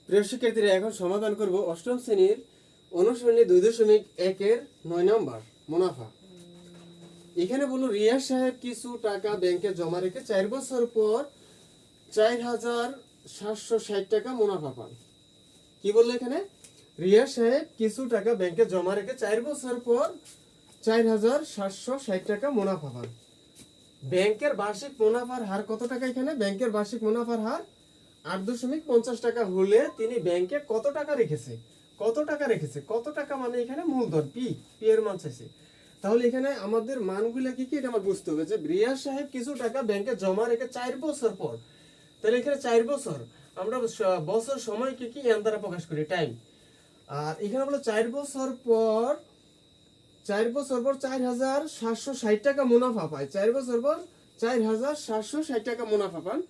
প্রিয় শিক্ষার্থীরা, এখন সমাধান করব অষ্টম শ্রেণীর অনুশীলনী 2.1-এর 9 নম্বর মুনাফা। এখানে বলল রিয়াজ সাহেব কিছু টাকা ব্যাংকে জমা রেখে 4 বছর পর 4,760 টাকা মুনাফা পান। কি বললো এখানে? রিয়াজ সাহেব কিছু টাকা ব্যাংকে জমা রেখে 4 বছর পর 4,760 টাকা মুনাফা পান। ব্যাংকের বার্ষিক মুনাফার হার কত টাকা? এখানে ব্যাংকের বার্ষিক মুনাফার হার 8.50 টাকা হলে তিনি ব্যাংকে কত টাকা রেখেছে? কত টাকা মানে এখানে মূলধন পি এর মান চাইছে। তাহলে এখানে আমাদের মানগুলো কি এটা আমার বুঝতে হবে যে রিয়াজ সাহেব কিছু টাকা ব্যাংকে জমা রেখে 4 বছর পর, তাহলে এখানে 4 বছর আমরা বছর সময় কি এর দ্বারা প্রকাশ করি, টাইম। আর এখানে বলো 4 বছর পর 4,760 টাকা মুনাফা পায়। 4 বছর পর 4,760 টাকা মুনাফা পান।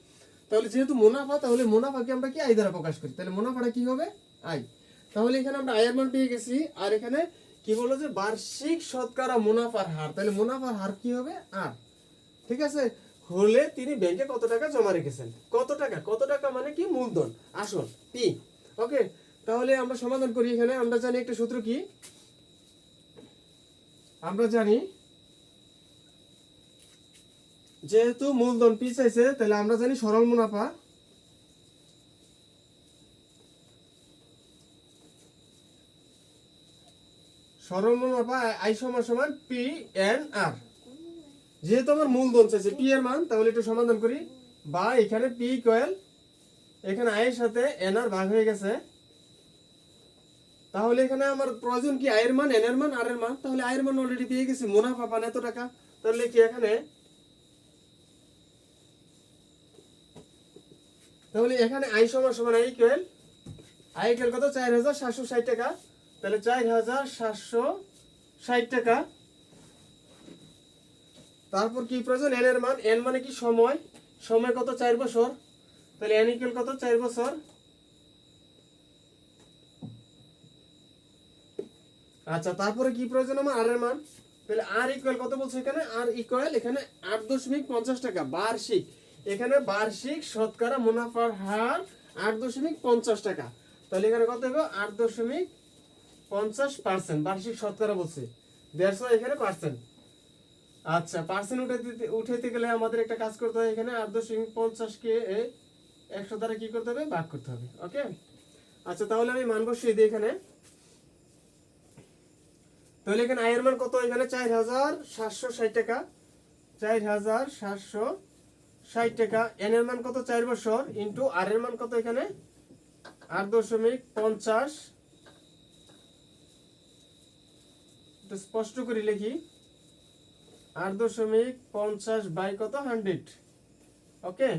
তাহলে যেহেতু মুনাফা, তাহলে মুনাফাকে আমরা কি আয় দ্বারা প্রকাশ করি, তাহলে মুনাফাটা কি হবে? আয়। তাহলে এখানে আমরা আয়ের মান পেয়ে গেছি। আর এখানে কি বললো যে বার্ষিক শতকরা মুনাফার হার, তাহলে মুনাফার হার কি হবে? আর। ঠিক আছে, হলে তিনি ব্যাংকে কত টাকা জমা রেখেছেন। কত টাকা মানে কি? মূলধন, আসল পি। ওকে, তাহলে আমরা সমাধান করি। এখানে আমরা জানি একটা সূত্র কি, আমরা জানি যেহেতু মূলধন পি চাইছে, তাহলে আমরা জানি সরল মুনাফা আই সমান পি এন আর। যেহেতু আমার মূলধন চাইছে পি এর মান, তাহলে একটু সমাধান করি। বা এখানে পি ইকুয়াল, এখানে আয়ের সাথে এন আর ভাগ হয়ে গেছে। তাহলে এখানে আমার প্রয়োজন কি? আয়ের মান, এন এর মান, আর এর মান। তাহলে আয়ের মান অলরেডি পেয়ে গেছি, মুনাফা পান এত টাকা। তাহলে কি এখানে, আই সমান আই ইকুয়াল কত? 4,760 টাকা। তাহলে 4,760 টাকা। তারপর কি প্রয়োজন? এন এর মান। এন মানে কি? সময় কত? 4 বছর। তাহলে এন ইকুয়াল কত? 4 বছর। আচ্ছা, তারপরে কি প্রয়োজন আমার? আর এর মান। তাহলে আর ইকুয়াল কত বলছে এখানে? আর ইকুয়াল এখানে 8.50 টাকা বার্ষিক। এখানে বার্ষিক শতকরা মুনাফার হার 8.50 টাকা। তাহলে এখানে কত হবে? 8.50% বার্ষিক শতকরা বলছে। 150 এখানে পার্সেন্ট। আচ্ছা, পার্সেন্ট উঠাইতে গেলে আমাদের একটা কাজ করতে হবে। এখানে 8.50 কে 100 দ্বারা কি করতে হবে? ভাগ করতে হবে। ওকে, আচ্ছা, তাহলে আমি মান বসিয়ে দিই এখানে। তাহলে এখানে আয়ের মান কত? এখানে 4,760 টাকা। 4,760 টাকা। এন এর মান কত? 4 বছর ইন্টু আর এর মান কত? এখানে 8.50। স্পষ্ট করে লিখি, 8.50 বাই কত? 100। ওকে,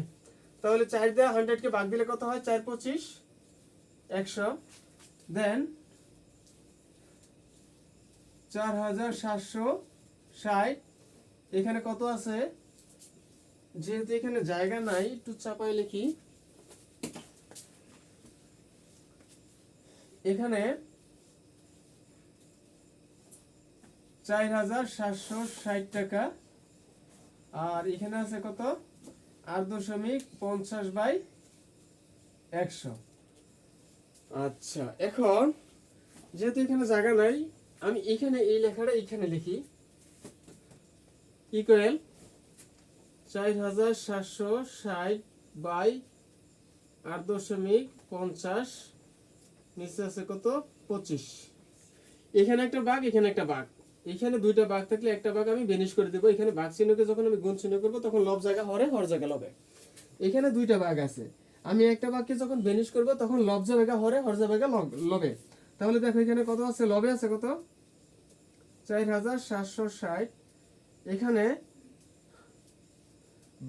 তাহলে 4 দিয়ে 100 কে ভাগ দিলে কত হয়? 4 25 100। দেন 4,760। এখানে কত আছে? যেহেতু এখানে জায়গা নাই, একটু চাপাই লিখি। এখানে 4,760 টাকা। আর এখানে আছে কত? 8.50 বাই 100। আচ্ছা, এখন যেহেতু এখানে জায়গা নাই, আমি এখানে এই লেখাটা এখানে লিখি। ইকুয়াল 4,760 বাই 8.50, নিচে আছে কত? 25। এখানে একটা ভাগ, এখানে একটা ভাগ। এখানে দুইটা ভাগ থাকলে একটা ভাগ আমি বেনিশ করে দেবো। এখানে ভাগ চিহ্নকে যখন আমি গুণ চিহ্ন করবো, তখন লব জায়গা হরে, হর জায়গা লবে। এখানে দুইটা ভাগ আছে, আমি একটা ভাগকে যখন বেনিশ করবো, তখন লব জায়গা হরে, হর জায়গা লবে। তাহলে দেখো এখানে কত আছে? লবে আছে কত? 4,760। এখানে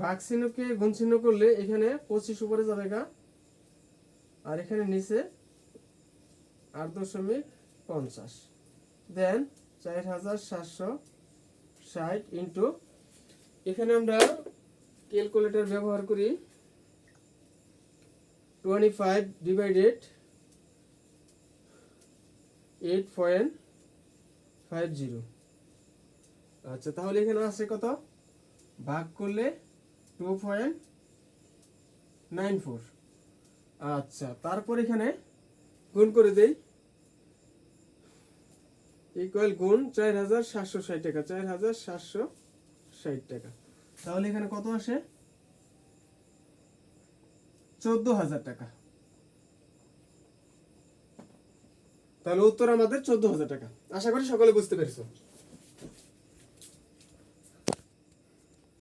ভাগ চিহ্নকে গুণ চিহ্ন করলে এখানে 25 উপরে যাবে গা, আর এখানে নিচে 8.50। দেন 4,760 ইন্টু, এখানে আমরা ক্যালকুলেটর ব্যবহার করি। 25 ডিভাইডেড 8.50। আচ্ছা, তাহলে এখানে আছে কত? ভাগ করলে 2.94। আচ্ছা, তারপর এখানে গুণ করে দেই, ইকুয়াল গুণ 4760 টাকা, 4760 টাকা। তাহলে এখানে কত আসে? 14,000 টাকা। তাহলে উত্তর আমাদের 14,000 টাকা। আশা করি সকলে বুঝতে পেরেছো।